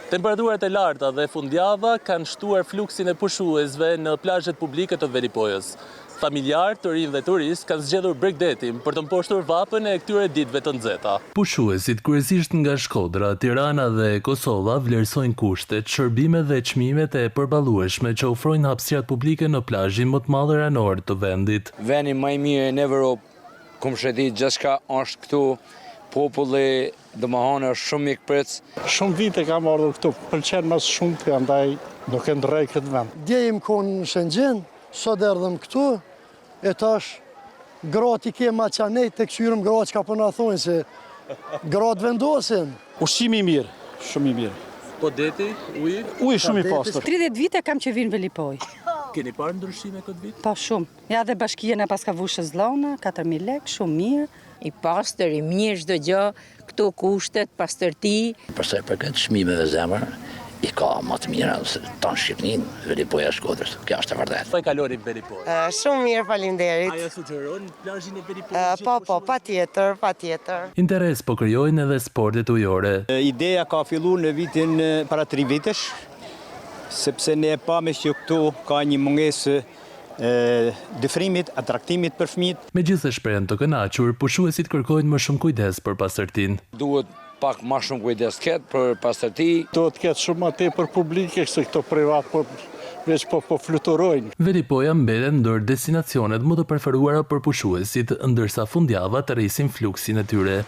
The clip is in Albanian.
Temperaturat e larta dhe fundjava kanë shtuar fluksin e pushuesve në plazhet publike të Veripojës. Familjar, të rinj dhe turist kanë zgjedhur Bregdetin për të mposhtur vapën e këtyre ditëve të nxehta. Pushuesit kryesisht nga Shkodra, Tirana dhe Kosova vlerësojnë kushtet, shërbimet dhe çmimet e përballueshme që ofrojnë hapësirat publike në plazhin më të madh ranor të vendit. Vendi më i mirë në Evropë, kumshëti gjithçka është këtu. Populli domethënë është shumë mikpritës. Shumë vite kam ardhur këtu, pëlqen më shumë të andaj nuk e ndrej këtë vend. Dje im konë në Shëngjin, sot erdhëm këtu, e tash gratë i ke maçanet të këshyrëm gratë që ka përna thonë se gratë vendosin. Ushqimi i mirë, shumë i mirë. Po deti, uji? Uji shumë i pastër. 30 vite kam që vinë Velipoj. Keni parë ndryshime këtë vit? Po shumë. Ja dhe bashkia në paska vushës Zllona, 4.000 lekë, shumë mirë. I pastër, i mirë çdo gjë, këto kushtet, pastërti. Pastaj për këtë çmimeve zemër, i ka më të mira se tonë Shqipërinë, Veripoja Shkodrës. Kjo është e vërtetë. Po e kaloni Veripojë. Shumë mirë, faleminderit. Ajo sugjeron plazhin e Veripojës? Po, patjetër. Interes po krijojnë edhe sportet ujore. Ideja ka filluar në vitin para 3 vitesh, sepse ne e pamë që këtu ka një mungesë dëfrimit, atraktimit për fëmijët. Megjithëse shprehen të kënaqur, pushuesit kërkojnë më shumë kujdes për pastërtinë. Duhet pak më shumë kujdes për pastërti. Duhet të ketë shumë më tepër publike se këto privat veç po fluturojnë. Veripoja mbetet ndër destinacionet më të preferuara për pushuesit, ndërsa fundjavat rrisin fluksin e tyre.